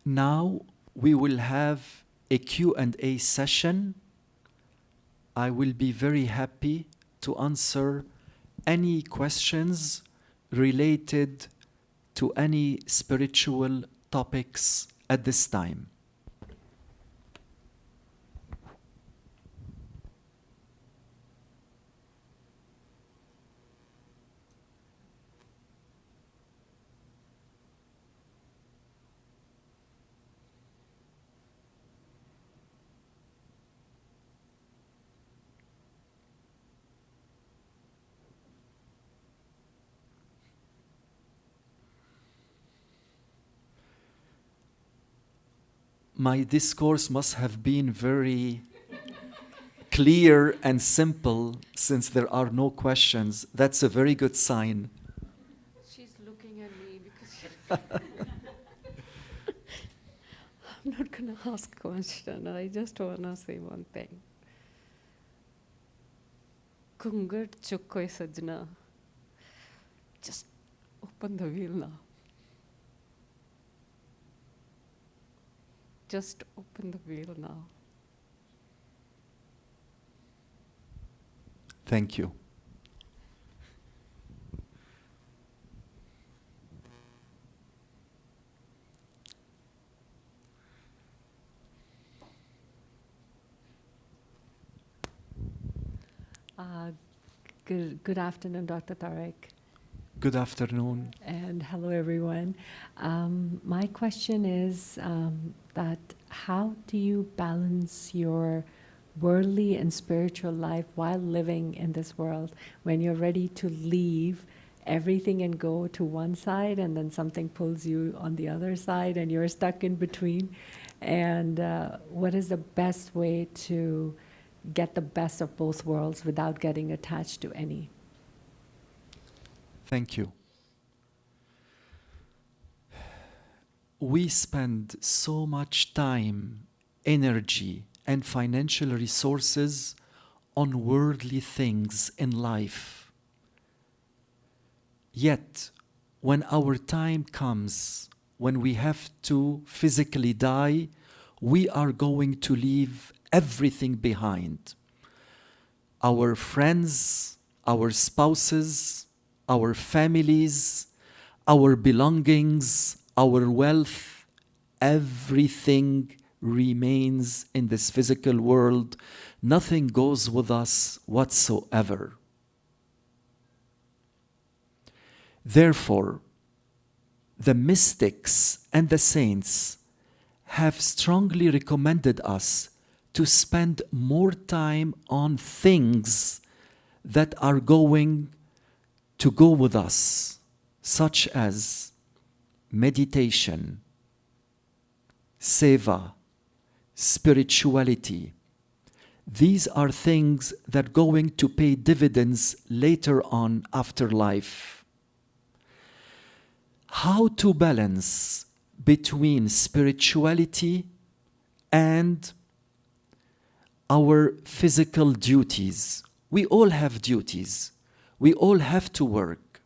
Now we will have a Q&A session. I will be very happy to answer any questions related to any spiritual topics at this time. My discourse must have been very clear and simple since there are no questions. That's a very good sign. She's looking at me because I'm not going to ask a question. I just want to say one thing. Kungat chukkoi sajna. Just open the wheel now. Just open the wheel now. Thank you. Good afternoon, Dr. Tarek. Good afternoon. And hello, everyone. My question is that how do you balance your worldly and spiritual life while living in this world when you're ready to leave everything and go to one side and then something pulls you on the other side and you're stuck in between? And what is the best way to get the best of both worlds without getting attached to any? Thank you. We spend so much time, energy, and financial resources on worldly things in life. Yet, when our time comes, when we have to physically die, we are going to leave everything behind. Our friends, our spouses, our families, our belongings, our wealth, everything remains in this physical world. Nothing goes with us whatsoever. Therefore, the mystics and the saints have strongly recommended us to spend more time on things that are going to go with us, such as meditation, seva, spirituality. These are things that are going to pay dividends later on after life. How to balance between spirituality and our physical duties? We all have duties. We all have to work.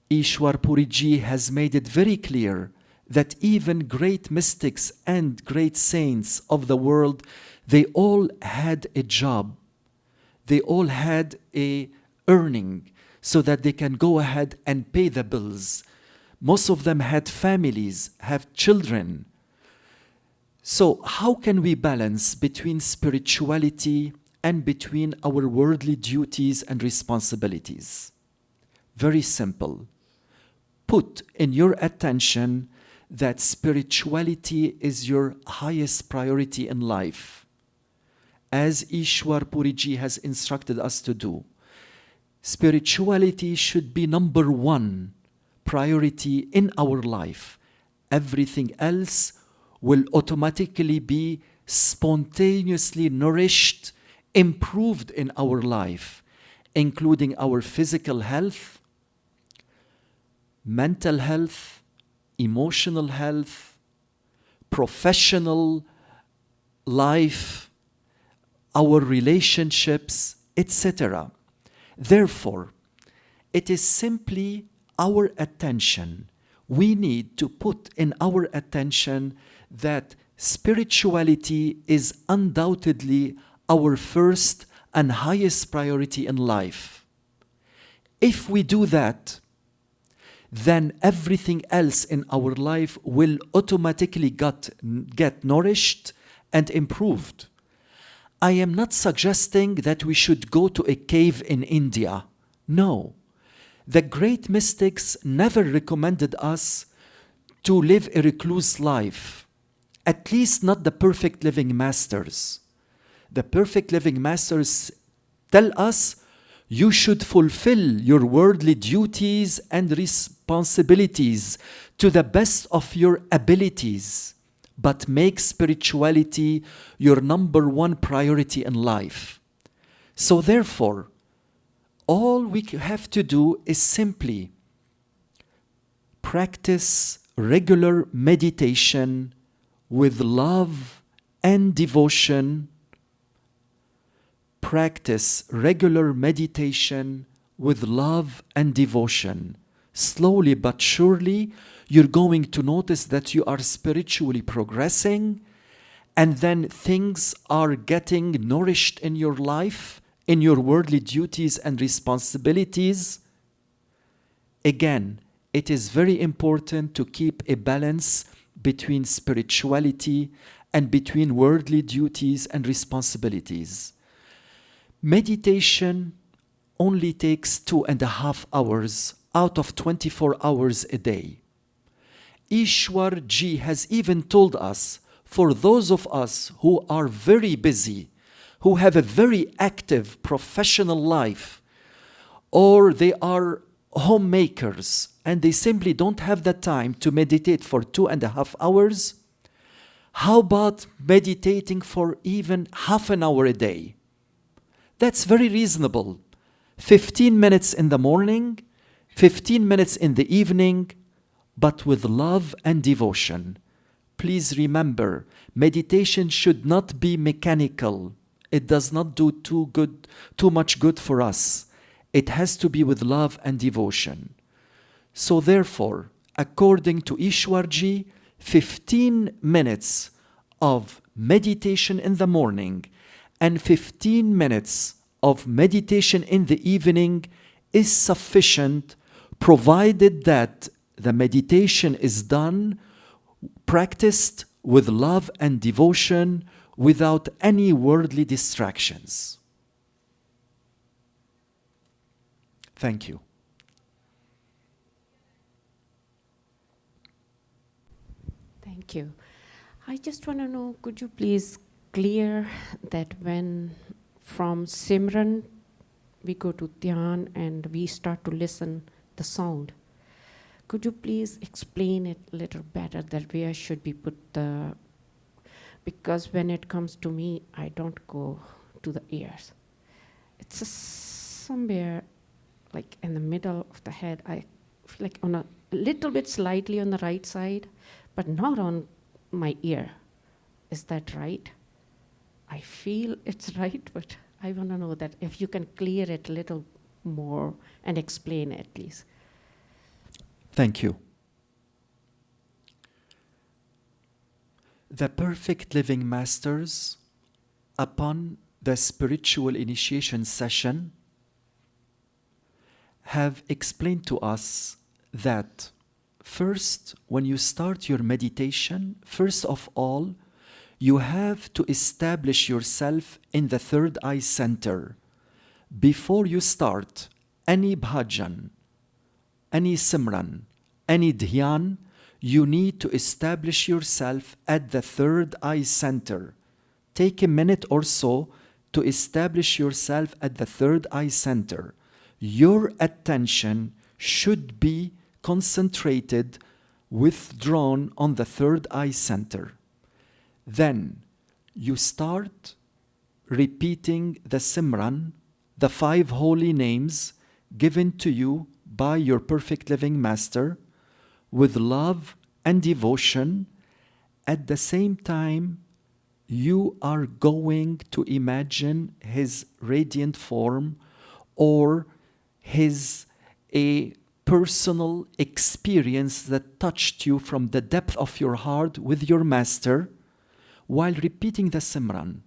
Ishwar Puriji has made it very clear that even great mystics and great saints of the world, they all had a job. They all had a earning so that they can go ahead and pay the bills. Most of them had families, have children. So how can we balance between spirituality and between our worldly duties and responsibilities? Very simple. Put in your attention that spirituality is your highest priority in life, as Ishwar Puriji has instructed us to do. Spirituality should be number one priority in our life. Everything else will automatically be spontaneously nourished, improved in our life, including our physical health, mental health, emotional health, professional life, our relationships, etc. Therefore, it is simply our attention we need to put in our attention that spirituality is undoubtedly our first and highest priority in life. If we do that, then everything else in our life will automatically get nourished and improved. I am not suggesting that we should go to a cave in India. No. The great mystics never recommended us to live a recluse life, at least not the perfect living masters. The perfect living masters tell us you should fulfill your worldly duties and responsibilities to the best of your abilities, but make spirituality your number one priority in life. So therefore, all we have to do is simply practice regular meditation with love and devotion. Practice regular meditation with love and devotion. Slowly but surely, you're going to notice that you are spiritually progressing, and then things are getting nourished in your life, in your worldly duties and responsibilities. Again, it is very important to keep a balance between spirituality and between worldly duties and responsibilities. Meditation only takes 2.5 hours out of 24 hours a day. Ishwar Ji has even told us, for those of us who are very busy, who have a very active professional life, or they are homemakers and they simply don't have the time to meditate for 2.5 hours, how about meditating for even half an hour a day? That's very reasonable. 15 minutes in the morning, 15 minutes in the evening, but with love and devotion. Please remember, meditation should not be mechanical. It does not do too much good for us. It has to be with love and devotion. So therefore, according to Ishwarji, 15 minutes of meditation in the morning and 15 minutes of meditation in the evening is sufficient, provided that the meditation is done, practiced with love and devotion, without any worldly distractions. Thank you. Thank you. I just want to know, could you please clear that when from Simran we go to Dhyan and we start to listen the sound, could you please explain it a little better that where should we put the, because when it comes to me, I don't go to the ears. It's somewhere like in the middle of the head. I feel like on a little bit slightly on the right side, but not on my ear. Is that right? I feel it's right, but I want to know that if you can clear it a little more and explain it, please. Thank you. The perfect living masters, upon the spiritual initiation session, have explained to us that first, when you start your meditation, first of all, you have to establish yourself in the third eye center. Before you start any bhajan, any Simran, any Dhyan, you need to establish yourself at the third eye center. Take a minute or so to establish yourself at the third eye center. Your attention should be concentrated, withdrawn on the third eye center. Then you start repeating the Simran, the 5 holy names given to you by your perfect living master, with love and devotion. At the same time, you are going to imagine his radiant form or his personal experience that touched you from the depth of your heart with your master while repeating the Simran.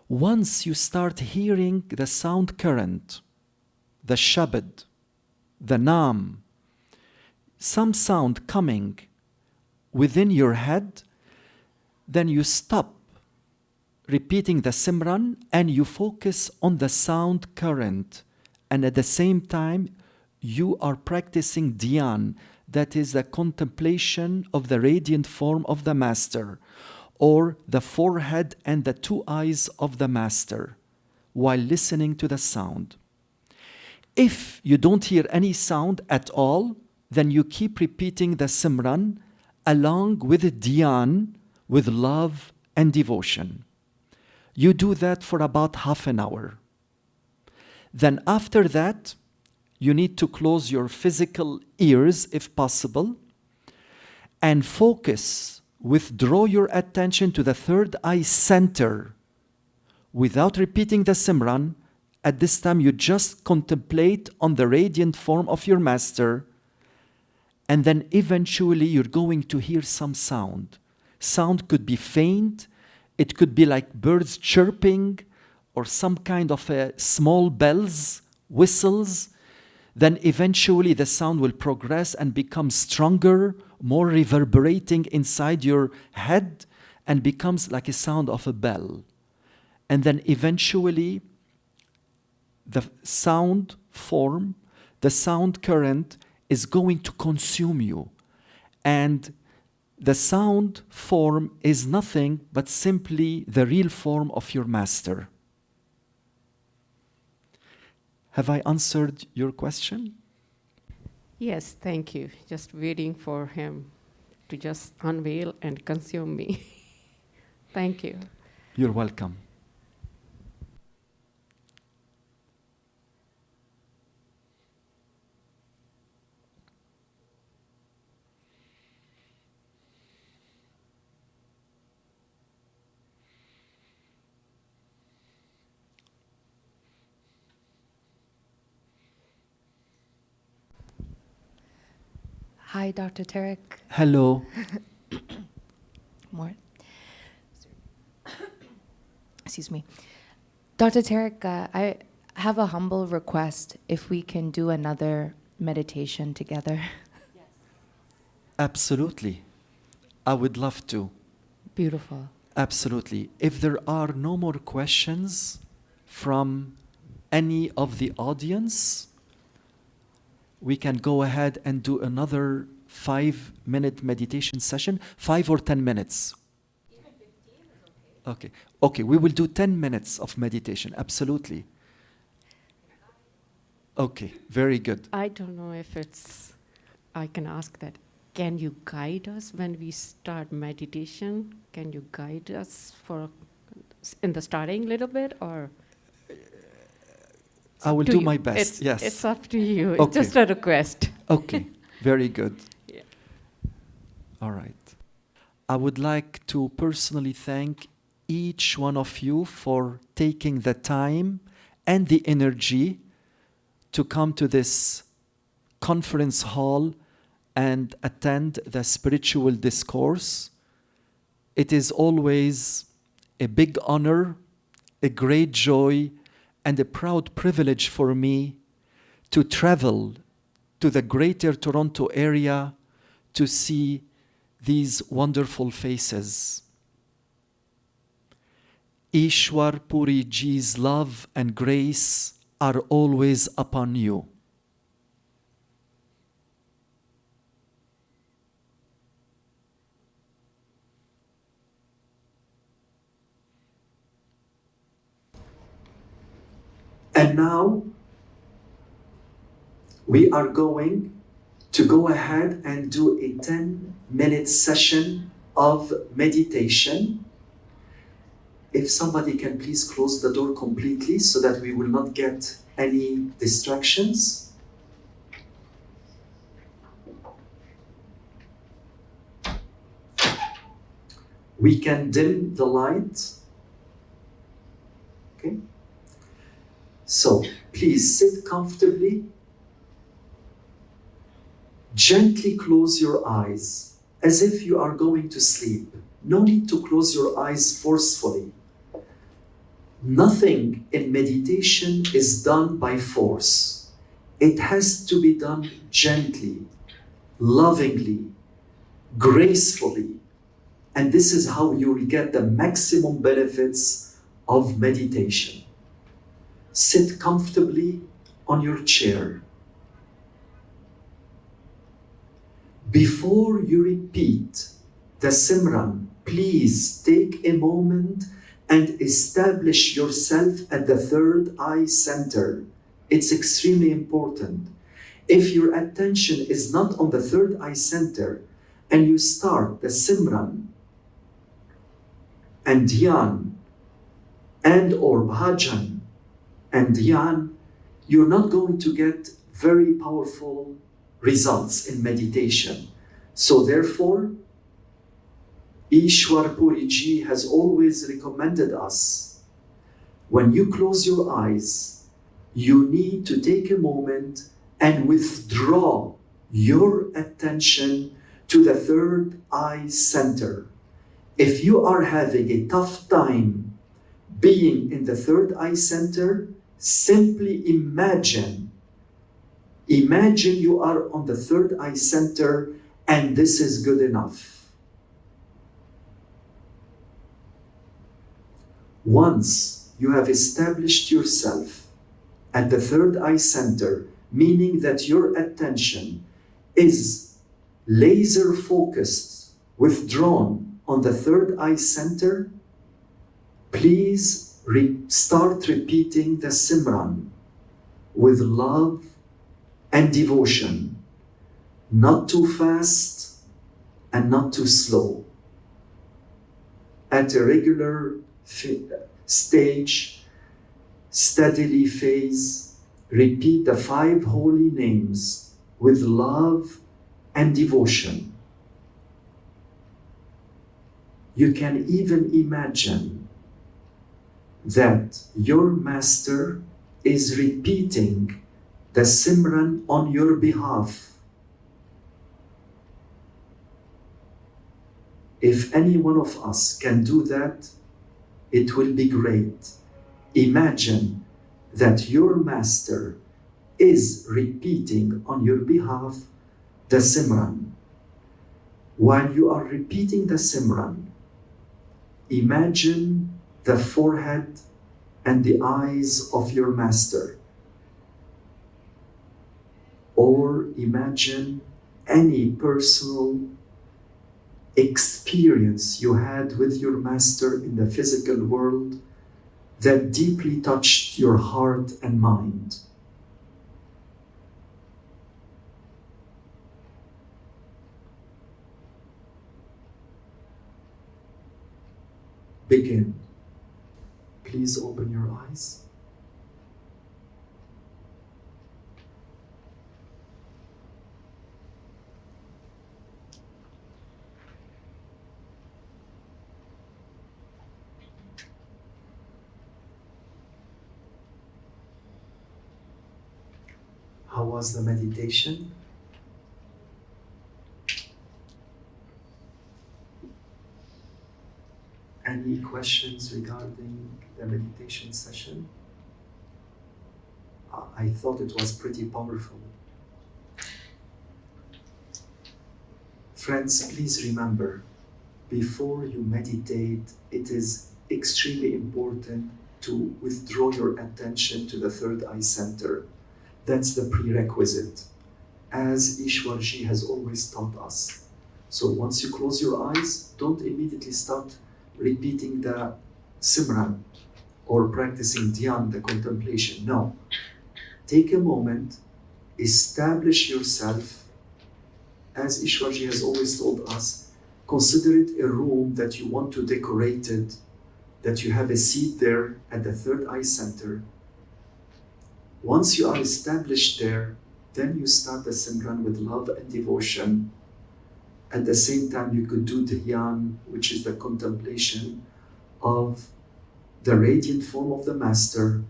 Once you start hearing the sound current, the shabad, the naam, some sound coming within your head, then you stop repeating the Simran and you focus on the sound current. And at the same time, you are practicing Dhyan, that is the contemplation of the radiant form of the Master, or the forehead and the two eyes of the Master, while listening to the sound. If you don't hear any sound at all, then you keep repeating the Simran along with Dhyan, with love and devotion. You do that for about half an hour. Then after that, you need to close your physical ears if possible and focus, withdraw your attention to the third eye center without repeating the Simran. At this time, you just contemplate on the radiant form of your master, and then eventually you're going to hear some sound. Sound could be faint, it could be like birds chirping, or some kind of small bells, whistles. Then eventually the sound will progress and become stronger, more reverberating inside your head, and becomes like a sound of a bell. And then eventually the sound form, the sound current is going to consume you. And the sound form is nothing but simply the real form of your master. Have I answered your question? Yes, thank you. Just waiting for him to just unveil and consume me. Thank you. You're welcome. Hi, Dr. Tarek. Hello. More. Excuse me. Dr. Tarek, I have a humble request if we can do another meditation together. Absolutely. I would love to. Beautiful. Absolutely. If there are no more questions from any of the audience, we can go ahead and do another 5-minute meditation session, 5 or 10 minutes. Even 15 is okay. Okay, we will do 10 minutes of meditation, absolutely. Okay, very good. I don't know if I can ask that. Can you guide us when we start meditation? Can you guide us in the starting a little bit, or? I will do my best, yes. It's up to you. Okay. It's just a request. Okay, very good. Yeah. All right. I would like to personally thank each one of you for taking the time and the energy to come to this conference hall and attend the spiritual discourse. It is always a big honor, a great joy, and a proud privilege for me to travel to the greater Toronto area to see these wonderful faces. Ishwar Puri Ji's love and grace are always upon you. And now we are going to go ahead and do a 10-minute session of meditation. If somebody can please close the door completely so that we will not get any distractions. We can dim the light. Okay. So please sit comfortably Gently close your eyes as if you are going to sleep. No need to close your eyes forcefully. Nothing in meditation is done by force. It has to be done gently, lovingly, gracefully. And this is how you will get the maximum benefits of meditation. Sit comfortably on your chair. Before you repeat the Simran, please take a moment and establish yourself at the third eye center. It's extremely important. If your attention is not on the third eye center and you start the Simran and Dhyan and or Bhajan and Dhyan, you're not going to get very powerful results in meditation. So therefore, Ishwar Puriji has always recommended us, when you close your eyes, you need to take a moment and withdraw your attention to the third eye center. If you are having a tough time being in the third eye center, simply imagine you are on the third eye center, and this is good enough. Once you have established yourself at the third eye center, meaning that your attention is laser focused, withdrawn on the third eye center, please start repeating the Simran with love and devotion, not too fast and not too slow. At a regular stage, steadily phase, repeat the 5 holy names with love and devotion. You can even imagine that your master is repeating the Simran on your behalf. If any one of us can do that, it will be great. Imagine that your master is repeating on your behalf the Simran. While you are repeating the Simran, imagine the forehead and the eyes of your master. Or imagine any personal experience you had with your master in the physical world that deeply touched your heart and mind. Begin. Please open your eyes. How was the meditation? Any questions regarding the meditation session? I thought it was pretty powerful. Friends, please remember, before you meditate, it is extremely important to withdraw your attention to the third eye center. That's the prerequisite, as Ishwarji has always taught us. So once you close your eyes, don't immediately start repeating the Simran or practicing Dhyan, the contemplation. No. Take a moment, establish yourself, as Ishwarji has always told us, consider it a room that you want to decorate it, that you have a seat there at the third eye center. Once you are established there, then you start the Simran with love and devotion. At the same time, you could do Dhyan, which is the contemplation of the radiant form of the Master.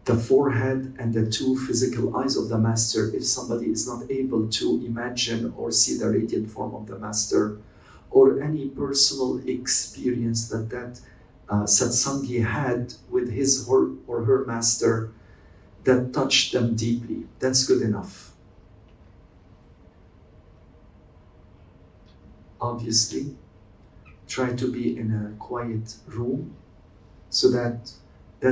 the forehead and the two physical eyes of the Master, if somebody is not able to imagine or see the radiant form of the Master, or any personal experience that satsangi had with his or her Master that touched them deeply, that's good enough. Obviously, try to be in a quiet room so that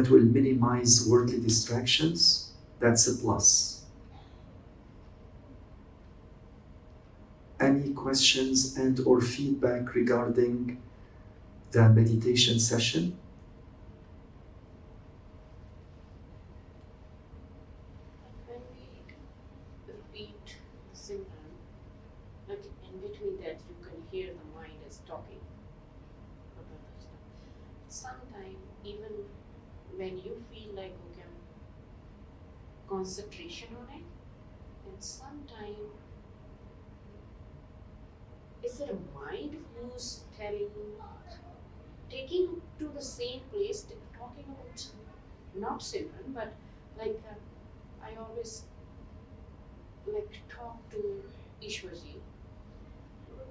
will minimize worldly distractions. That's a plus. Any questions and or feedback regarding the meditation session? When we repeat Simran, like in between that you can hear the mind is talking. Sometimes even when you feel like okay, concentration on it, and sometimes is it a mind who's taking to the same place, talking about not Simran, but like I always like talk to Ishwarji.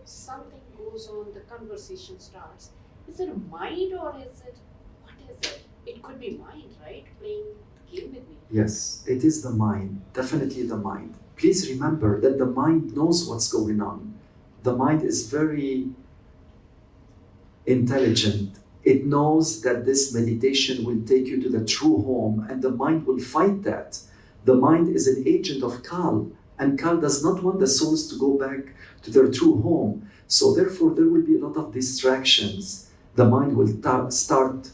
Something goes on, the conversation starts. Is it a mind or is it, what is it? It could be mind, right? Playing the game with me. Yes, it is the mind, definitely the mind. Please remember that the mind knows what's going on. The mind is very intelligent. It knows that this meditation will take you to the true home, and the mind will fight that. The mind is an agent of Kal, and Kal does not want the souls to go back to their true home. So therefore, there will be a lot of distractions. The mind will start,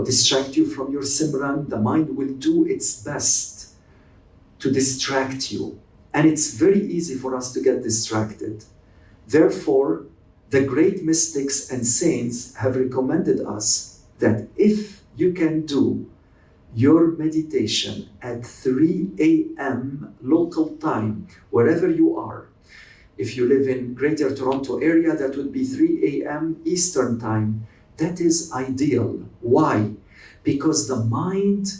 distract you from your Simran. The mind will do its best to distract you. And it's very easy for us to get distracted. Therefore, the great mystics and saints have recommended us that if you can do your meditation at 3 a.m. local time, wherever you are. If you live in Greater Toronto area, that would be 3 a.m. Eastern time. That is ideal. Why? Because the mind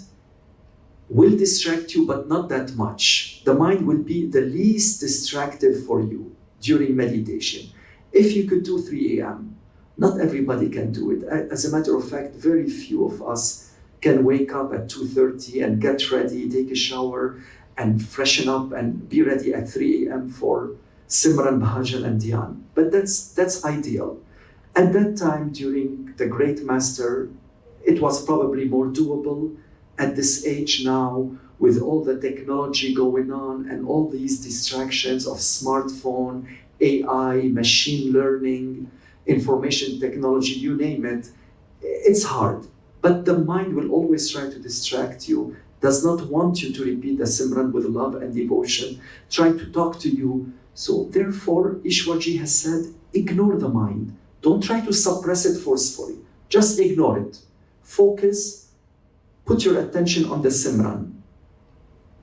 will distract you, but not that much. The mind will be the least distractive for you during meditation. If you could do 3 a.m., not everybody can do it. As a matter of fact, very few of us can wake up at 2:30 and get ready, take a shower, and freshen up and be ready at 3 a.m. for Simran, Bhajan, and Dhyan. But that's ideal. At that time, during the Great Master, it was probably more doable. At this age now, with all the technology going on and all these distractions of smartphone, AI, machine learning, information technology, you name it, it's hard. But the mind will always try to distract you, does not want you to repeat the Simran with love and devotion, try to talk to you. So therefore, Ishwarji has said, ignore the mind. Don't try to suppress it forcefully. Just ignore it. Focus. Put your attention on the Simran.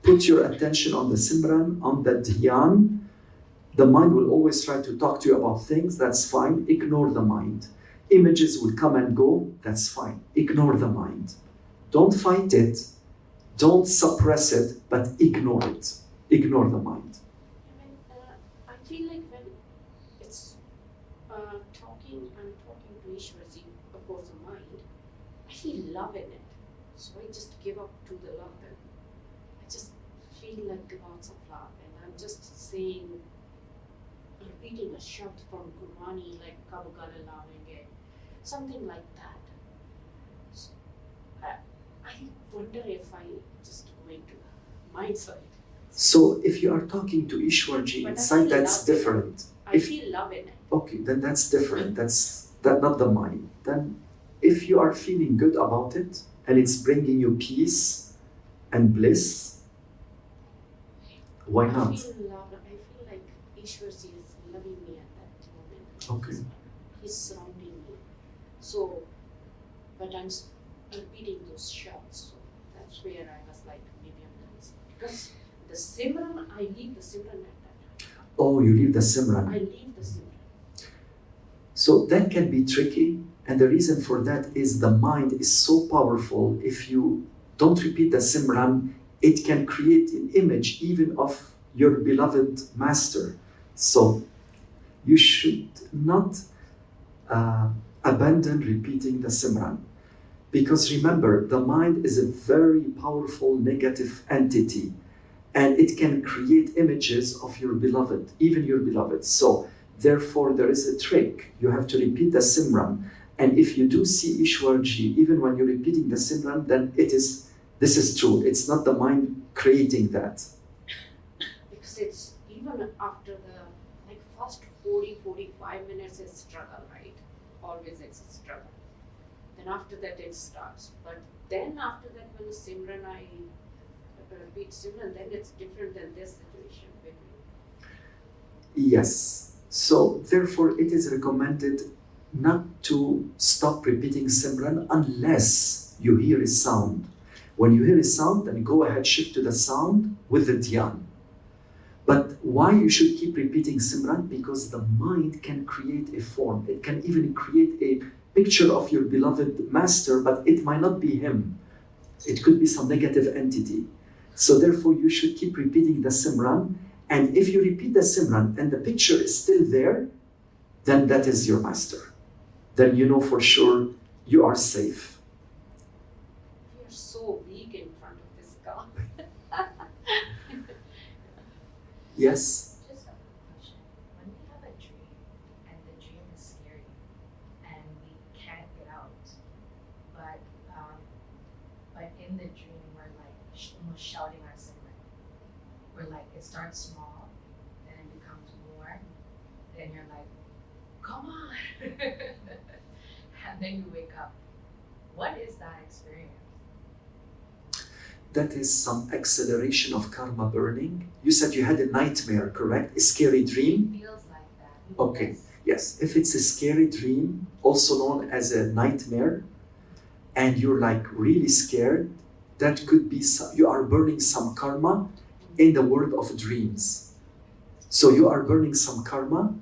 Put your attention on the Simran, on the Dhyan. The mind will always try to talk to you about things, that's fine. Ignore the mind. Images will come and go, that's fine. Ignore the mind. Don't fight it. Don't suppress it, but ignore it. Ignore the mind. I feel like when it's I'm talking to Ishwarji about the mind, I feel love in it. So I just give up to the love and I just feel like lots of love and I'm just saying, repeating a shot from Gurwani like Kabugala Lavenge, something like that. So, I wonder if I just go into the mind side. So if you are talking to Ishwarji inside, that's different. I feel love in it. Okay, then that's different. That's not the mind. Then if you are feeling good about it and it's bringing you peace and bliss, why not? I feel like Ishwarji is loving me at that moment. Okay. He's surrounding me. So, but I'm repeating those shots. So that's where I was like, maybe I'm done. Because the Simran, I leave the Simran at that time. Oh, you leave the Simran. I leave the Simran. So that can be tricky. And the reason for that is the mind is so powerful. If you don't repeat the Simran. It can create an image even of your beloved master. So you should not abandon repeating the Simran. Because remember, the mind is a very powerful negative entity, and it can create images of your beloved, even your beloved. So therefore, there is a trick. You have to repeat the Simran. And if you do see Ishwarji, even when you're repeating the Simran, then this is true. It's not the mind creating that. Because it's even after the first 40-45 minutes is struggle, right? Always it's a struggle. Then after that it starts. But then after that, when the Simran, I repeat Simran, then it's different than this situation with me. Yes. So therefore, it is recommended not to stop repeating Simran unless you hear a sound. When you hear a sound, then go ahead, shift to the sound with the Dhyan. But why you should keep repeating Simran? Because the mind can create a form. It can even create a picture of your beloved master, but it might not be him. It could be some negative entity. So therefore, you should keep repeating the Simran. And if you repeat the Simran and the picture is still there, then that is your master. Then you know for sure you are safe. You're so weak in front of this God. Yes? Just a question. When we have a dream and the dream is scary and we can't get out, but in the dream we're like almost shouting our Simran. We're like, it starts small, then it becomes more, then you're like, come on, and then you wake up. What is that experience? That is some acceleration of karma burning. You said you had a nightmare, correct? A scary dream? It feels like that. Okay, yes. If it's a scary dream, also known as a nightmare, and you're like really scared, that could be, you are burning some karma in the world of dreams. So you are burning some karma.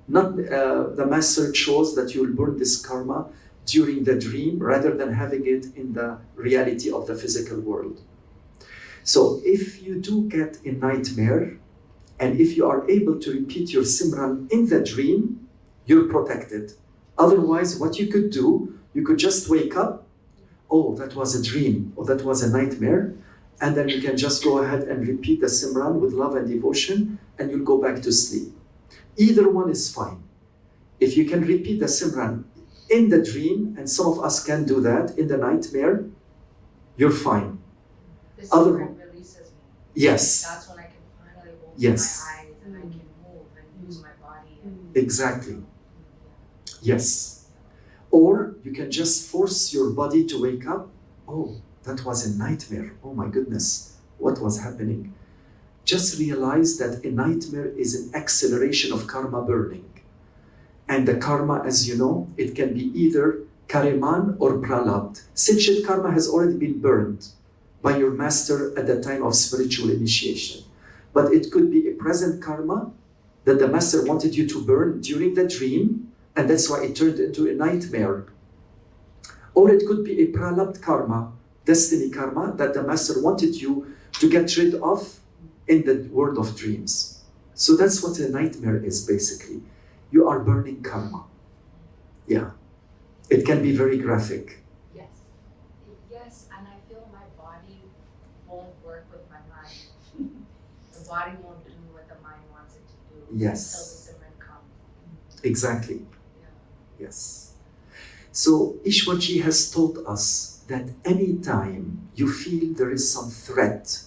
Not the master chose that you will burn this karma during the dream rather than having it in the reality of the physical world. So if you do get a nightmare, and if you are able to repeat your Simran in the dream, you're protected. Otherwise, what you could do, you could just wake up, oh, that was a dream, or that was a nightmare, and then you can just go ahead and repeat the Simran with love and devotion, and you'll go back to sleep. Either one is fine. If you can repeat the Simran in the dream, and some of us can do that in the nightmare, you're fine. The Other- Simran releases me. Yes, That's when I can finally open Yes. my eyes and I can move and use my body. And, exactly. Yes. Or you can just force your body to wake up. Oh, that was a nightmare. Oh my goodness, what was happening? Just realize that a nightmare is an acceleration of karma burning. And the karma, as you know, it can be either kariman or pralabd. Sinchit karma has already been burned by your master at the time of spiritual initiation. But it could be a present karma that the master wanted you to burn during the dream, and that's why it turned into a nightmare. Or it could be a pralabd karma, destiny karma, that the master wanted you to get rid of in the world of dreams. So that's what a nightmare is basically. You are burning karma. Yeah. It can be very graphic. yes. Yes, and I feel my body won't work with my mind. The body won't do what the mind wants it to do Yes. until the Simran comes. Exactly. Yeah. Yes. So Ishwarji has taught us that anytime you feel there is some threat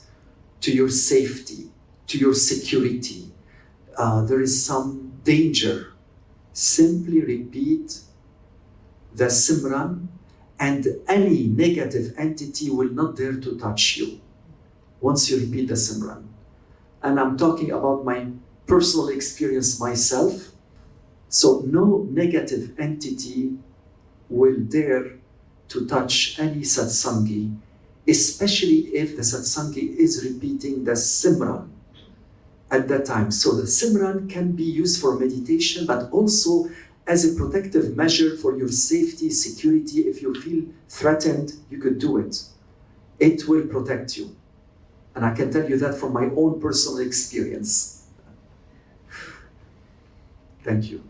to your safety, to your security, there is some danger, simply repeat the Simran, and any negative entity will not dare to touch you once you repeat the Simran. And I'm talking about my personal experience myself. So no negative entity will dare to touch any satsangi, especially if the satsangi is repeating the Simran at that time. So the Simran can be used for meditation, but also as a protective measure for your safety, security. If you feel threatened, you could do it. it will protect you. And I can tell you that from my own personal experience. Thank you.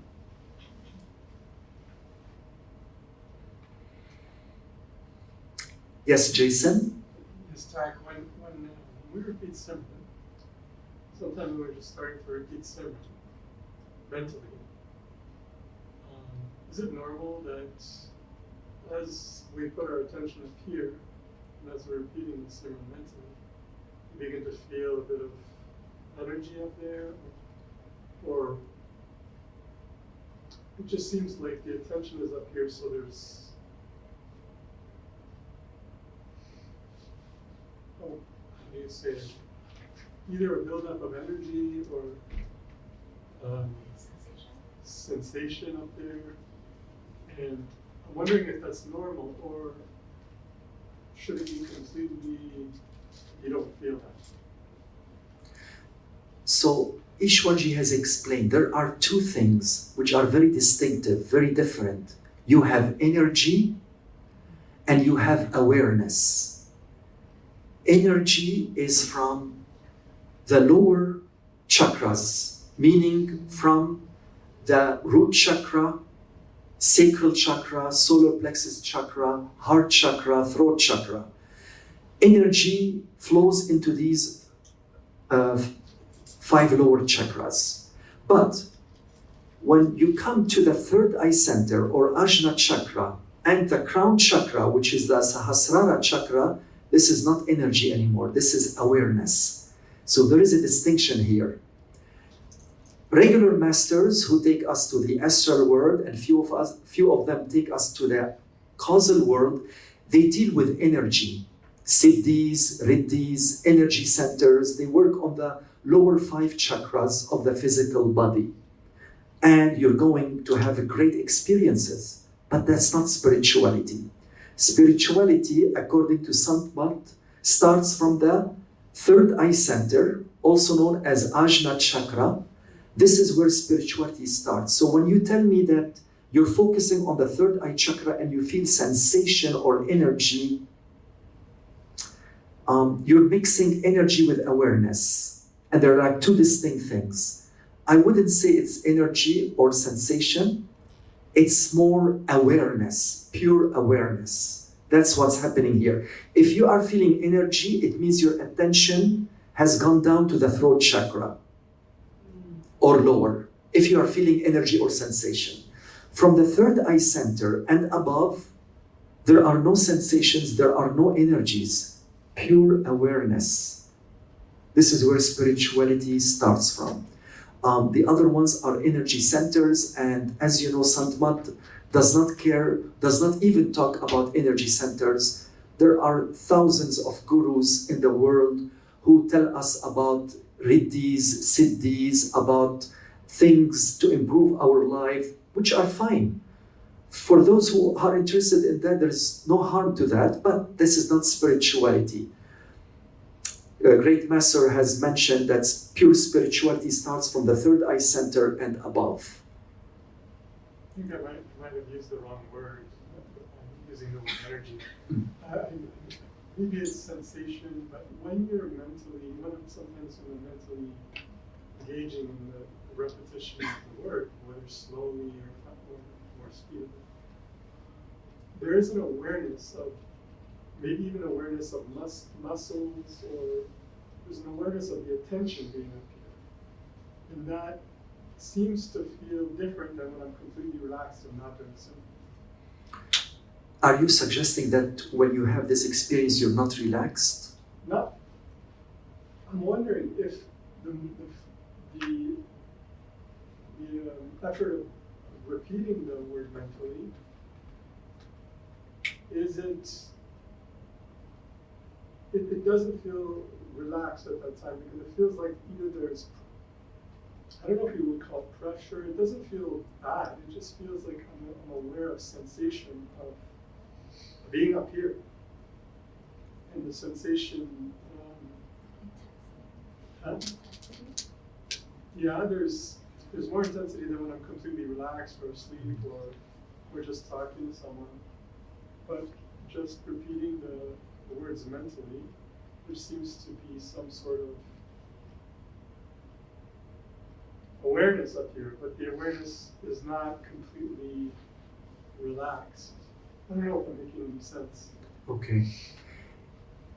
Yes, Jason? Yes, Tarek, when we repeat Simran, sometimes we're just starting to repeat Simran mentally. Is it normal that as we put our attention up here, and as we're repeating the Simran mentally, we begin to feel a bit of energy up there? Or it just seems like the attention is up here, so there's how do you say it? Either a buildup of energy or sensation up there. And I'm wondering if that's normal, or should it be completely, you don't feel that? So Ishwarji has explained there are two things which are very distinctive, very different. You have energy and you have awareness. Energy is from the lower chakras, meaning from the root chakra, sacral chakra, solar plexus chakra, heart chakra, throat chakra. Energy flows into these 5 lower chakras. But when you come to the third eye center or Ajna chakra and the crown chakra, which is the Sahasrara chakra, this is not energy anymore. This is awareness. So there is a distinction here. Regular masters who take us to the astral world, and few of them take us to the causal world, they deal with energy. Siddhis, riddhis, energy centers, they work on the lower 5 chakras of the physical body. And you're going to have great experiences, but that's not spirituality. Spirituality, according to Sant Mat, starts from the third eye center, also known as Ajna chakra. This is where spirituality starts. So when you tell me that you're focusing on the third eye chakra and you feel sensation or energy, you're mixing energy with awareness. And there are like 2 distinct things. I wouldn't say it's energy or sensation. It's more awareness, pure awareness. That's what's happening here. If you are feeling energy, it means your attention has gone down to the throat chakra or lower, if you are feeling energy or sensation. From the third eye center and above, there are no sensations, there are no energies, pure awareness. This is where spirituality starts from. The other ones are energy centers, and as you know, Sant Mat does not even talk about energy centers. There are thousands of gurus in the world who tell us about riddhis, siddhis, about things to improve our life, which are fine. For those who are interested in that, there is no harm to that, but this is not spirituality. A great master has mentioned that pure spirituality starts from the third eye center and above. I think I might have used the wrong word, using the word energy. Maybe it's sensation, but when you're mentally, sometimes when I'm mentally engaging in the repetition of the word, whether slowly or more speedily, there is an awareness of, maybe even awareness of muscles, or there's an awareness of the attention being up here. And that seems to feel different than when I'm completely relaxed and not doing something. Are you suggesting that when you have this experience, you're not relaxed? No. I'm wondering if the effort of repeating the word mentally, it doesn't feel relaxed at that time, because it feels like either there's, I don't know if you would call it pressure, it doesn't feel bad, it just feels like I'm aware of sensation of being up here. And the sensation, yeah, there's more intensity than when I'm completely relaxed or asleep or just talking to someone. But just repeating the words mentally, there seems to be some sort of awareness up here, but the awareness is not completely relaxed. I don't know if I'm making any sense. Okay.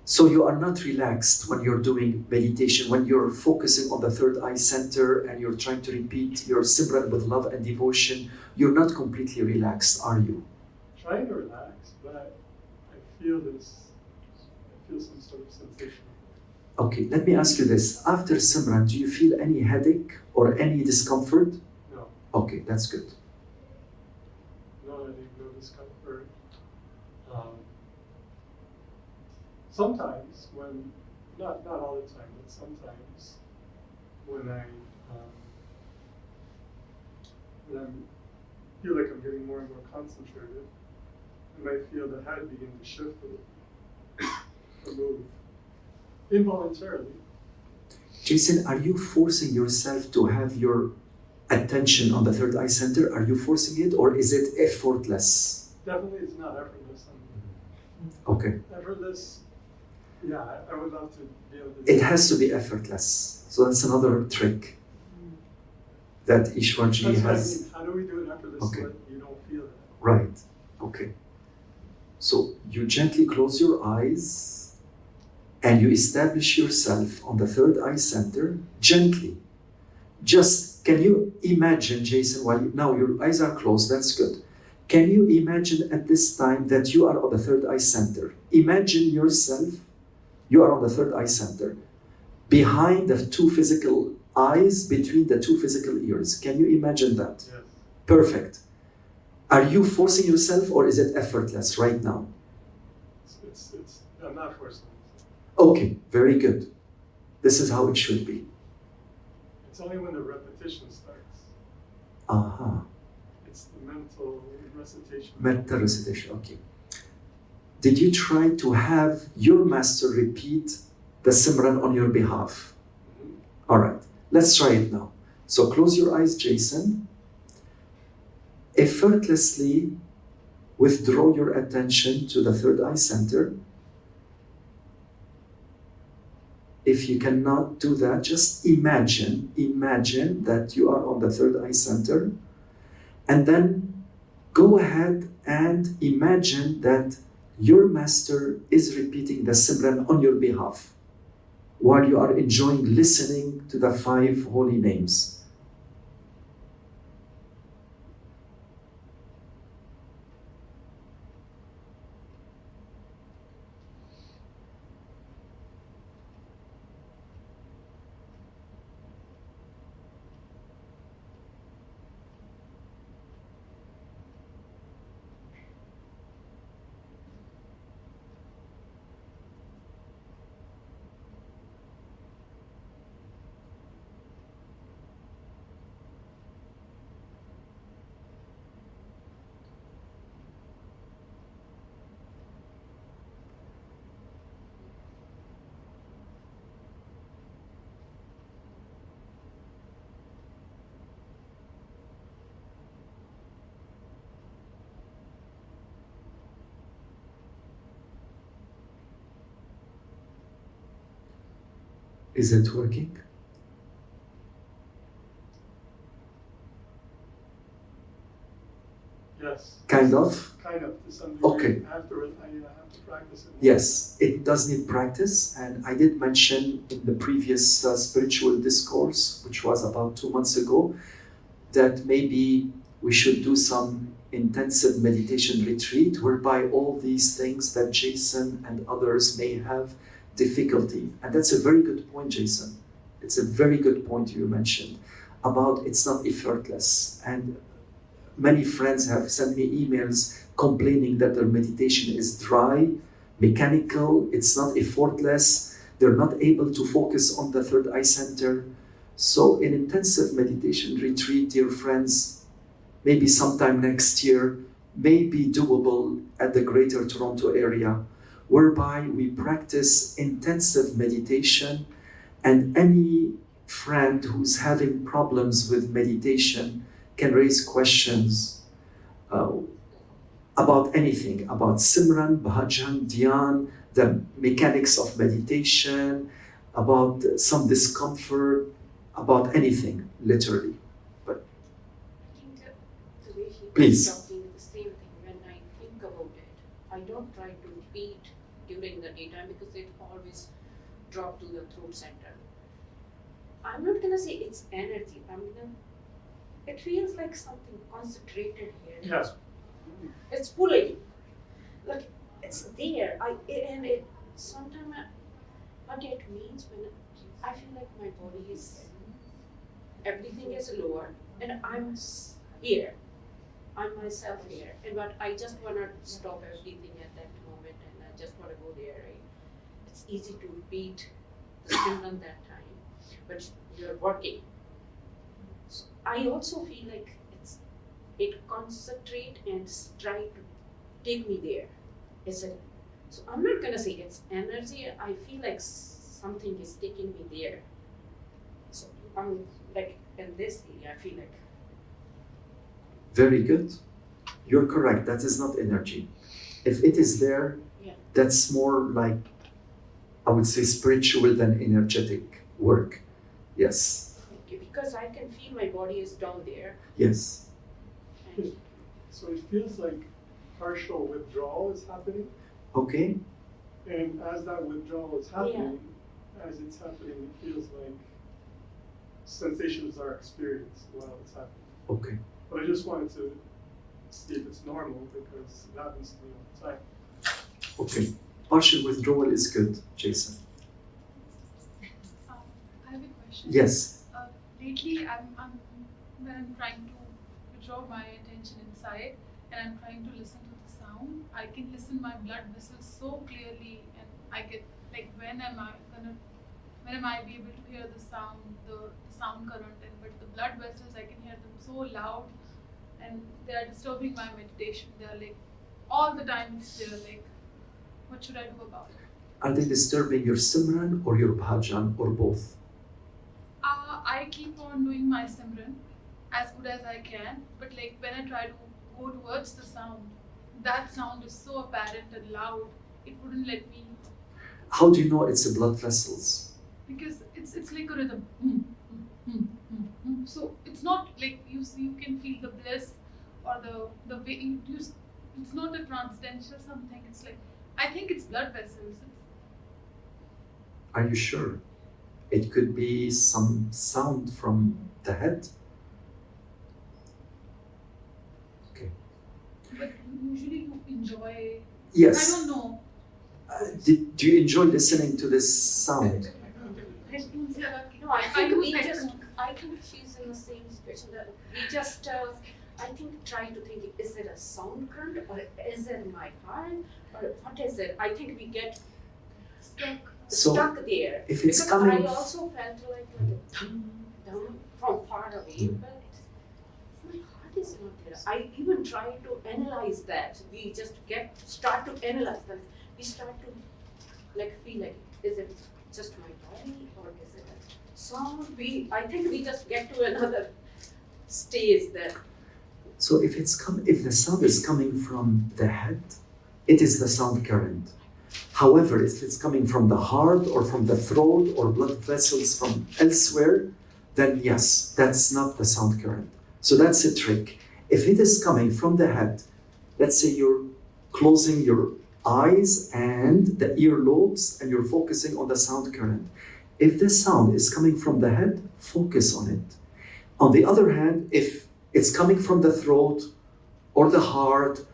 So you are not relaxed when you're doing meditation, when you're focusing on the third eye center and you're trying to repeat your Simran with love and devotion, you're not completely relaxed, are you? Trying to relax, but I feel some sort of sensation. Okay, let me ask you this. After Simran, do you feel any headache or any discomfort? No. Okay, that's good. No headache, no discomfort. Sometimes when, not all the time, but sometimes when I feel like I'm getting more and more concentrated, I might feel the head begin to shift a little, or move, involuntarily. Jason, are you forcing yourself to have your attention on the third eye center? Are you forcing it, or is it effortless? Definitely it's not effortless. Okay. Effortless, yeah, I would love to be able to. It has to be effortless. So that's another trick that Ishwarji That's what I has. mean. How do we do it effortless Okay. so that you don't feel that? Right. Okay. So you gently close your eyes and you establish yourself on the third eye center gently. Just, can you imagine, Jason, now your eyes are closed, that's good. Can you imagine at this time that you are on the third eye center? Imagine yourself, you are on the third eye center, behind the two physical eyes, between the two physical ears. Can you imagine that? Yes. Perfect. Are you forcing yourself, or is it effortless right now? I'm not forcing myself. Okay, very good. This is how it should be. It's only when the repetition starts. Aha. It's the mental recitation. Mental recitation, okay. Did you try to have your master repeat the Simran on your behalf? Mhm. All right, let's try it now. So close your eyes, Jason. Effortlessly withdraw your attention to the third eye center. If you cannot do that, just imagine that you are on the third eye center, and then go ahead and imagine that your master is repeating the Simran on your behalf while you are enjoying listening to the 5 holy names. Is it working? Yes. Kind of? Kind of, to some degree. Okay. I have to practice it more. Yes, it does need practice, and I did mention in the previous spiritual discourse, which was about 2 months ago, that maybe we should do some intensive meditation retreat whereby all these things that Jason and others may have difficulty. And that's a very good point, Jason. It's a very good point you mentioned about it's not effortless. And many friends have sent me emails complaining that their meditation is dry, mechanical, it's not effortless, they're not able to focus on the third eye center. So an intensive meditation retreat, dear friends, maybe sometime next year, may be doable at the Greater Toronto area, whereby we practice intensive meditation, and any friend who's having problems with meditation can raise questions about anything, about Simran, Bhajan, Dhyan, the mechanics of meditation, about some discomfort, about anything, literally. But I think the way he Please. was talking, the same thing. When I think about it, I don't try to repeat during the daytime because it always drop to the throat center. I'm not gonna say it's energy. It feels like something concentrated here. Yes. It's pulling. Like it's there. And it sometimes what it means when I feel like my body is everything is lower and I'm here. I'm myself here. And but I just wanna stop everything at that moment and I just wanna go there. Right? It's easy to repeat the Simran that time, but you're working. So I also feel like it concentrate and try to take me there. Is it? So I'm not gonna say it's energy. I feel like something is taking me there. So I'm like in this area. I feel like very good. You're correct. That is not energy. If it is there, yeah. that's more like, I would say, spiritual than energetic work. Yes. Okay, because I can feel my body is down there. Yes. And So it feels like partial withdrawal is happening, Okay. and as that withdrawal is happening, as it's happening, it feels like sensations are experienced while it's happening. Okay. But I just wanted to see if it's normal because it happens to me all the time. Okay. Partial withdrawal is good, Jason. I have a question. Yes. Lately, when I'm trying to withdraw my attention inside and I'm trying to listen to the sound, I can listen my blood vessels so clearly, and I get like when am I be able to hear the sound, the sound current, and but the blood vessels I can hear them so loud, and they are disturbing my meditation. They are like all the time. They're like, what should I do about it? Are they disturbing your Simran or your Bhajan or both? I keep on doing my Simran as good as I can, but like when I try to go towards the sound, that sound is so apparent and loud, it wouldn't let me, How do you know it's the blood vessels? because it's like a rhythm. So it's not like you can feel the bliss or the way it's not a transcendental something. It's like I think it's blood vessels. Are you sure? It could be some sound from the head. Okay. But usually you enjoy. Yes. I don't know. Do you enjoy listening to this sound? no, I think she's in the same situation that we just I think try to think, is it a sound current or is it my heart or what is it? I think we get stuck there. If it's because coming I also felt like down from far away, but my heart is not there. I even try to analyze that. We just start to analyze that. We start to like feel like, is it just my body or is it a sound? I think we just get to another stage there. So if the sound is coming from the head, it is the sound current. However, if it's coming from the heart or from the throat or blood vessels from elsewhere, then yes, that's not the sound current. So that's a trick. If it is coming from the head, let's say you're closing your eyes and the earlobes and you're focusing on the sound current. If the sound is coming from the head, focus on it. On the other hand, if it's coming from the throat or the heart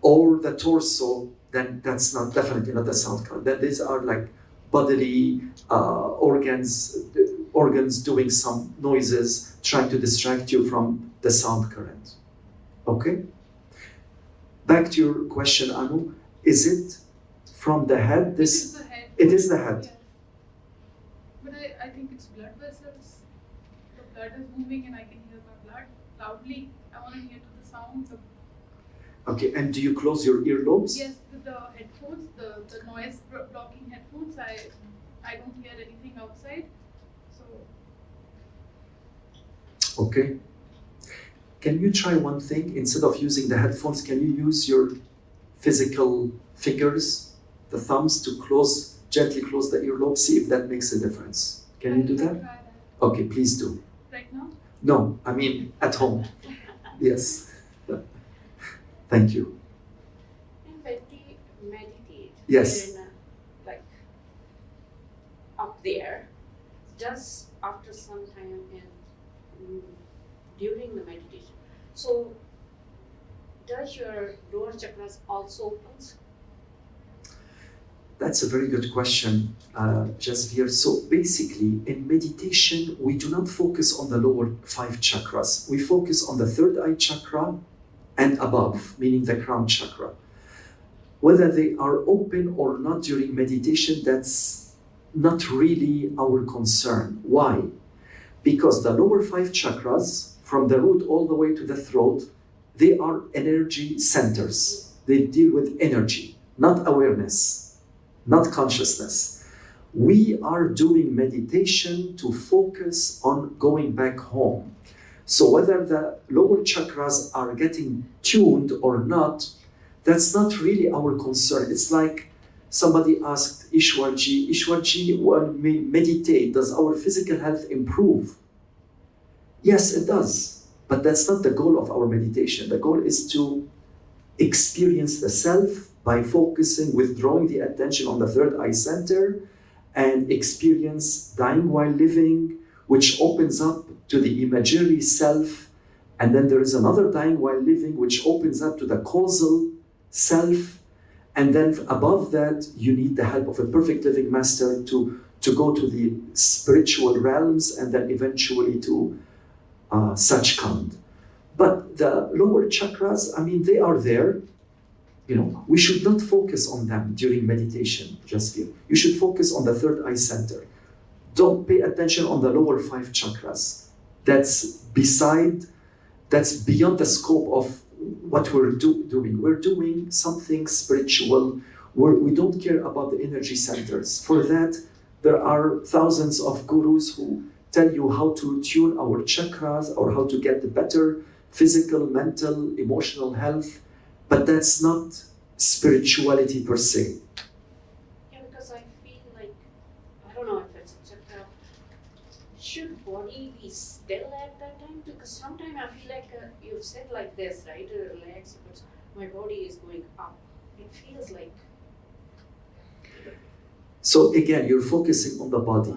or the torso, then that's definitely not the sound current. Then these are like bodily organs doing some noises, trying to distract you from the sound current. Okay? Back to your question, Anu. Is it from the head? It is the head. It is the head. Yes. But I think it's blood vessels. The blood is moving and I can hear my blood loudly. I want to hear to the sound. Okay, and do you close your earlobes? Yes, with the headphones, the noise blocking headphones, I don't hear anything outside. So Okay. Can you try one thing? Instead of using the headphones, can you use your physical fingers the thumbs to gently close the earlobe. See if that makes a difference. Can you do that? Try that. Okay, please do. Right now? No, I mean at home. Yes. Thank you. And when we meditate, Yes. we're in like up there, just after some time and during the meditation. So, does your lower chakras also opens? That's a very good question, Jasveer. So basically, in meditation, we do not focus on the lower 5 chakras. We focus on the third eye chakra and above, meaning the crown chakra. Whether they are open or not during meditation, that's not really our concern. Why? Because the lower 5 chakras, from the root all the way to the throat, they are energy centers. They deal with energy, not awareness, not consciousness. We are doing meditation to focus on going back home. So whether the lower chakras are getting tuned or not, that's not really our concern. It's like somebody asked Ishwarji, when we meditate, does our physical health improve? Yes, it does. But that's not the goal of our meditation. The goal is to experience the self by focusing, withdrawing the attention on the third eye center, and experience dying while living, which opens up to the imaginary self. And then there is another dying while living, which opens up to the causal self. And then above that, you need the help of a perfect living master to go to the spiritual realms and then eventually to Sachkhand. But the lower chakras, I mean, they are there. You know, we should not focus on them during meditation, Jasveer. You should focus on the third eye center. Don't pay attention on the lower 5 chakras. That's beyond the scope of what we're doing. We're doing something spiritual. We don't care about the energy centers. For that, there are thousands of gurus who tell you how to tune our chakras or how to get the better physical, mental, emotional health. But that's not spirituality per se. Yeah, because I feel like, I don't know if it's a chakra, should body be still at that time? Because sometimes I feel like you've said like this, right? Relax, but my body is going up. It feels like. So again, you're focusing on the body.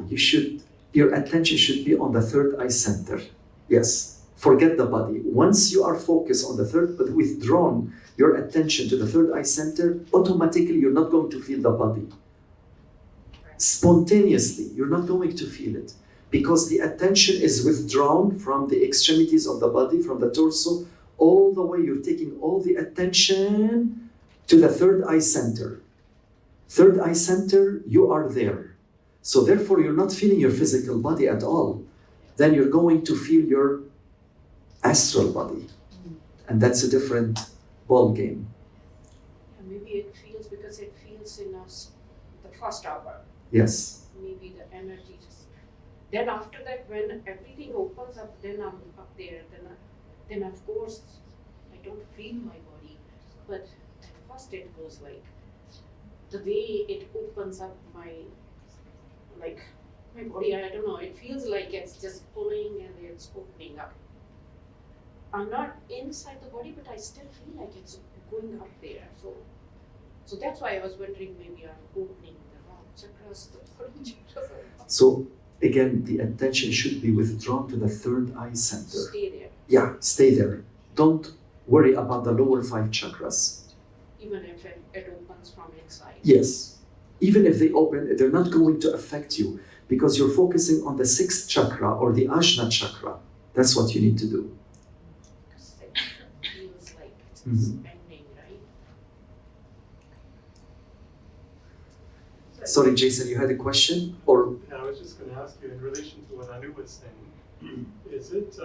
Your attention should be on the third eye center. Yes. Forget the body. Once you are focused on the third, but withdrawn your attention to the third eye center, automatically you're not going to feel the body. Spontaneously, you're not going to feel it because the attention is withdrawn from the extremities of the body, from the torso, all the way. You're taking all the attention to the third eye center. Third eye center, you are there. So therefore, you're not feeling your physical body at all. Then you're going to feel your astral body, and that's a different ball game. Yeah, maybe it feels because it feels in us the first hour. Yes. Maybe the energy just. Then after that, when everything opens up, then I'm up there. Then of course I don't feel my body, but at first it goes like the way it opens up my body. I don't know. It feels like it's just pulling and it's opening up. I'm not inside the body, but I still feel like it's going up there. So that's why I was wondering maybe I'm opening the wrong chakras, the foreign chakras. So again, the attention should be withdrawn to the third eye center. Stay there. Yeah, stay there. Don't worry about the lower 5 chakras. Even if it opens from inside. Yes. Even if they open, they're not going to affect you because you're focusing on the 6th chakra or the Ajna chakra. That's what you need to do. Feels like it's Mhm. expanding, right? Sorry, Jason, you had a question? Or Yeah, I was just going to ask you in relation to what Anu was saying. Is it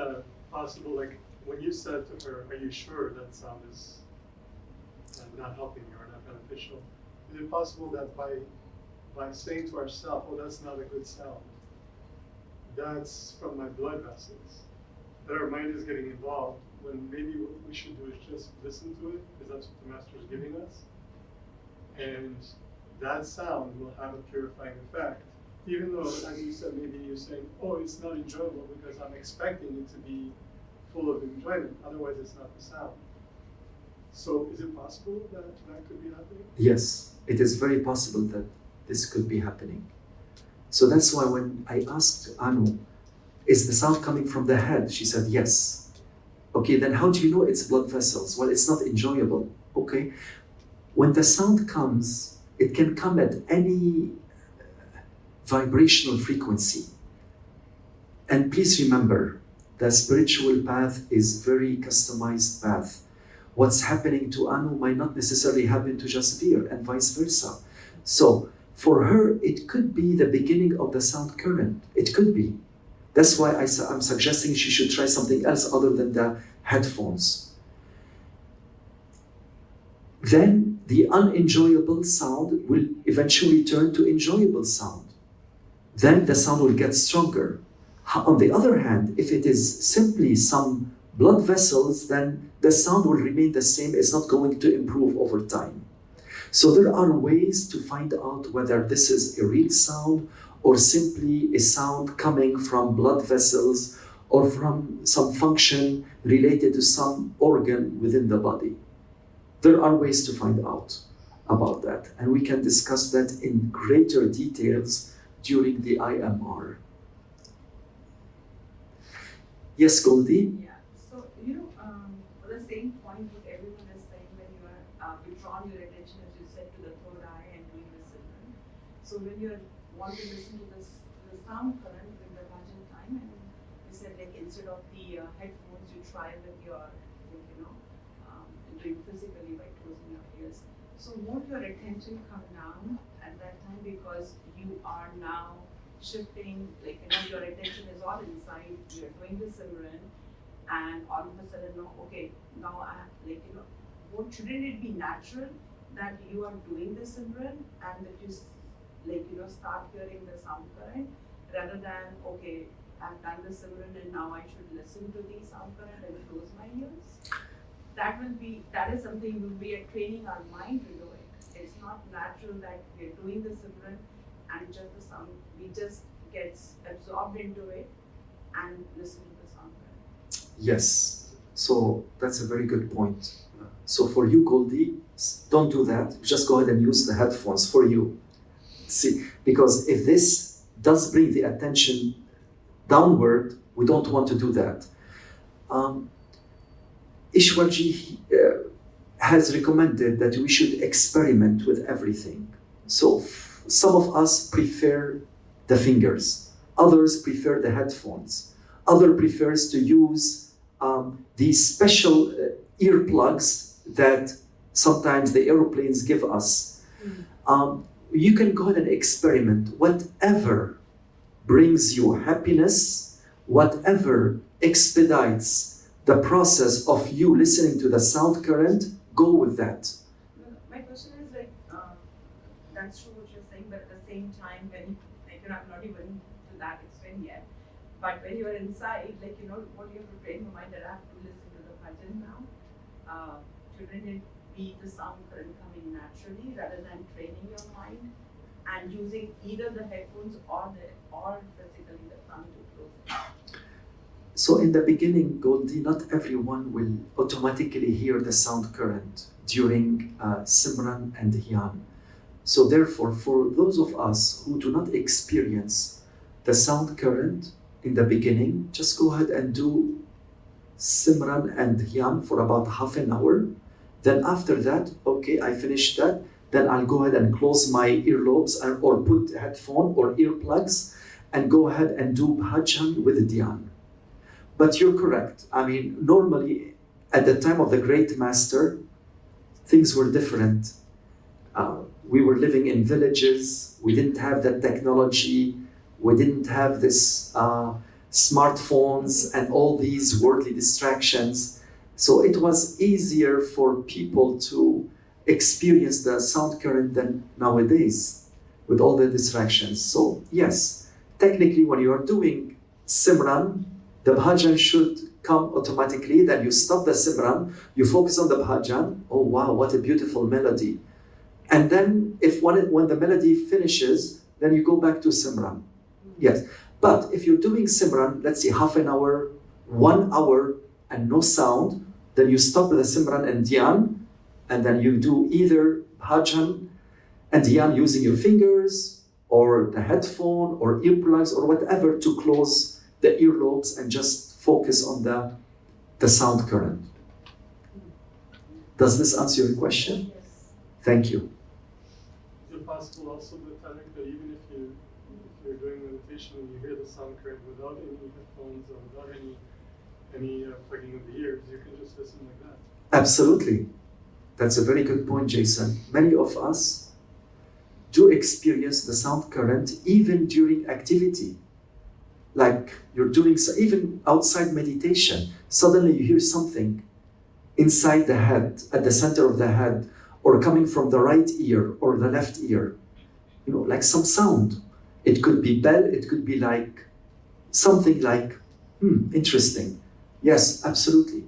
possible, like when you said to her, "Are you sure that sound is not helping you or not beneficial?" Is it possible that by saying to ourselves, "Oh, that's not a good sound. That's from my blood vessels," that our mind is getting involved? When maybe what we should do is just listen to it, because that's what the master is giving us, and that sound will have a purifying effect. Even though, as you said, maybe you're saying, oh, it's not enjoyable because I'm expecting it to be full of enjoyment, otherwise it's not the sound. So is it possible that that could be happening? Yes, it is very possible that this could be happening. So that's why when I asked Anu, is the sound coming from the head? She said, yes. Okay, then how do you know it's blood vessels? Well, it's not enjoyable. Okay, when the sound comes, it can come at any vibrational frequency. And please remember, the spiritual path is very customized path. What's happening to Anu might not necessarily happen to Jasveer and vice versa. So for her, it could be the beginning of the sound current. It could be. That's why I'm suggesting she should try something else other than the headphones. Then the unenjoyable sound will eventually turn to enjoyable sound. Then the sound will get stronger. On the other hand, if it is simply some blood vessels, then the sound will remain the same. It's not going to improve over time. So there are ways to find out whether this is a real sound or simply a sound coming from blood vessels or from some function related to some organ within the body. There are ways to find out about that, and we can discuss that in greater details during the IMR. Yes, Goldie? Yeah, so for the same point what everyone is saying, when you are withdrawn your attention, as you said, to the third eye and doing the Simran. So when you want to listen to the sound current with the Bhajan time, and you said like instead of the headphones, you try with your, doing physically by closing your ears. So won't your attention come down at that time because you are now shifting, your attention is all inside, you're doing the Simran, and all of a sudden, now I have, shouldn't it be natural that you are doing the Simran and that you, start hearing the sound current rather than, okay, I've done the Simran and now I should listen to the sound current and close my ears? That is something we are training our mind to do it. It's not natural that we're doing the Simran and just the sound, we just gets absorbed into it and listen to the sound current. Yes, so that's a very good point. So for you, Goldie, don't do that. Just go ahead and use the headphones for you. See, because if this does bring the attention downward, we don't want to do that. Ishwarji has recommended that we should experiment with everything. So some of us prefer the fingers, others prefer the headphones, others prefers to use these special earplugs that sometimes the aeroplanes give us. You can go ahead and experiment. Whatever brings you happiness, whatever expedites the process of you listening to the sound current, go with that. My question is that's true what you're saying, but at the same time, when I'm not even to that extent yet, but when you're inside, what you have to train your mind that I have to listen to the bhajan now. Shouldn't it be the sound current coming naturally rather than training your mind and using either the headphones or physically the tongue to close it? So in the beginning, Goldie, not everyone will automatically hear the sound current during Simran and Dhyan. So therefore, for those of us who do not experience the sound current in the beginning, just go ahead and do Simran and Dhyan for about half an hour. Then after that, okay, I finished that, then I'll go ahead and close my earlobes or put headphone or earplugs and go ahead and do Bhajan with Dhyan. But you're correct. I mean, normally at the time of the great master, things were different. We were living in villages. We didn't have that technology. We didn't have this smartphones and all these worldly distractions. So it was easier for people to experience the sound current than nowadays with all the distractions. So yes, technically when you are doing Simran, the Bhajan should come automatically. Then you stop the Simran, you focus on the Bhajan. Oh wow, what a beautiful melody. And then when the melody finishes, then you go back to Simran. Yes. But if you're doing Simran, let's say half an hour, 1 hour, and no sound, then you stop with the Simran and Dhyan, and then you do either Bhajan and Dhyan using your fingers, or the headphone, or earplugs, or whatever to close the earlobes and just focus on the sound current. Does this answer your question? Yes. Thank you. Is it possible also, Tarek, that even if you're doing meditation and you hear the sound current without any headphones or without any plugging of the ears, you can just listen like that? Absolutely. That's a very good point, Jason. Many of us do experience the sound current even during activity. Like you're doing, even outside meditation, suddenly you hear something inside the head, at the center of the head, or coming from the right ear or the left ear. You know, like some sound. It could be bell, it could be like something like, interesting. Yes, absolutely.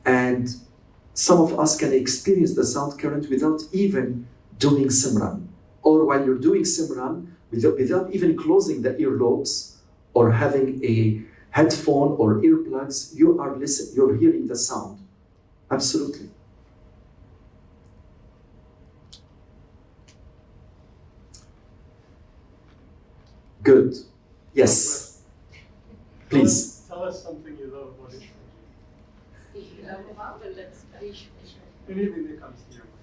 And some of us can experience the sound current without even doing Simran. Or while you're doing Simran, without even closing the earlobes or having a headphone or earplugs, you're hearing the sound. Absolutely. Good. Yes. Please. Tell us something you love about it. You love about it, let's Anything that comes to your mind.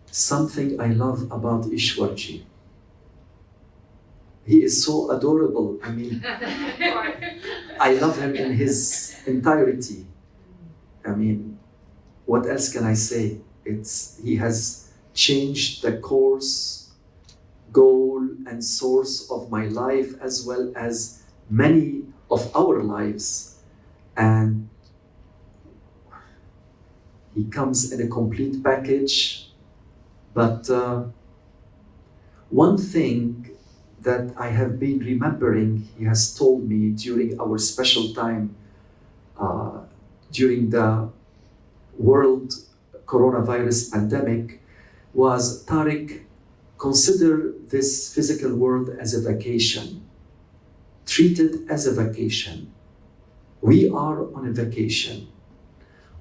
Something I love about Ishwarji. He is so adorable. I mean, I love him in his entirety. I mean, what else can I say? He has changed the course, goal, and source of my life, as well as many of our lives. And he comes in a complete package. But one thing that I have been remembering, he has told me during our special time, during the world coronavirus pandemic, was, Tarek, consider this physical world as a vacation. Treat it as a vacation. We are on a vacation.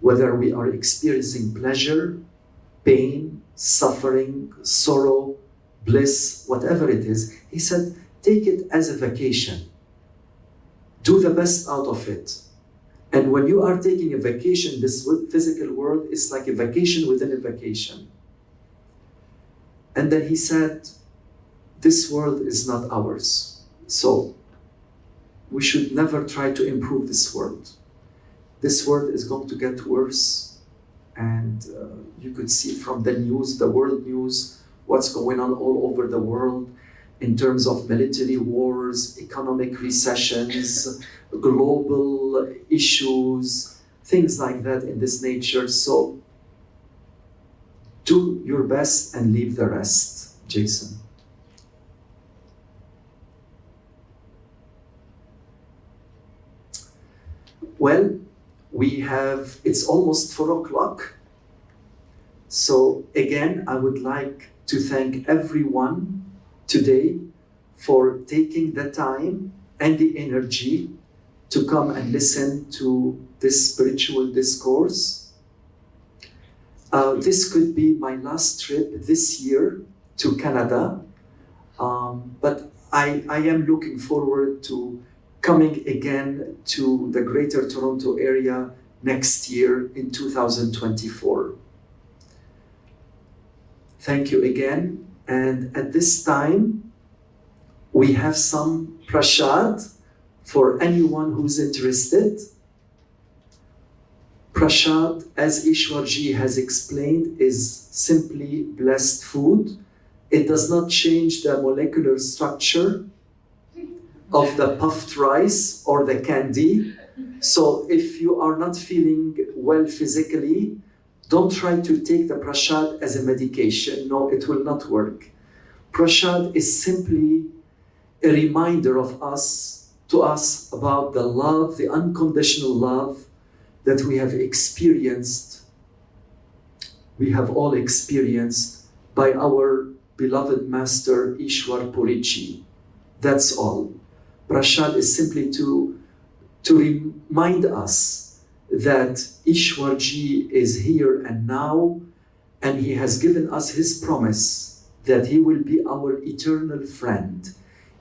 Whether we are experiencing pleasure, pain, suffering, sorrow, bliss, whatever it is, he said, take it as a vacation. Do the best out of it. And when you are taking a vacation, this physical world is like a vacation within a vacation. And then he said, this world is not ours. So we should never try to improve this world. This world is going to get worse. And you could see from the news, the world news, what's going on all over the world in terms of military wars, economic recessions, global issues, things like that in this nature. So do your best and leave the rest, Jason. Well, it's almost 4 o'clock. So again, I would like to thank everyone today for taking the time and the energy to come and listen to this spiritual discourse. This could be my last trip this year to Canada, but I am looking forward to coming again to the Greater Toronto area next year in 2024. Thank you again. And at this time, we have some prasad for anyone who's interested. Prasad, as Ishwarji has explained, is simply blessed food. It does not change the molecular structure of the puffed rice or the candy. So if you are not feeling well physically, don't try to take the prasad as a medication. No, it will not work. Prasad is simply a reminder to us about the love, the unconditional love that we have experienced we have all experienced by our beloved Master Ishwar Purichi. That's all. Prashad is simply to remind us that Ishwarji is here and now, and he has given us his promise that he will be our eternal friend.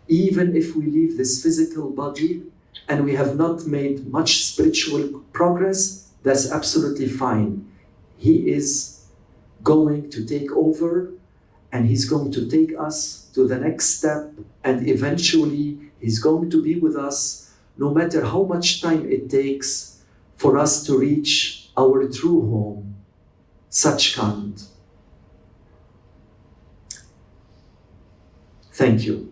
Even if we leave this physical body and we have not made much spiritual progress, that's absolutely fine. He is going to take over, and he's going to take us to the next step, and eventually he's going to be with us no matter how much time it takes for us to reach our true home, Sachkhand. Thank you.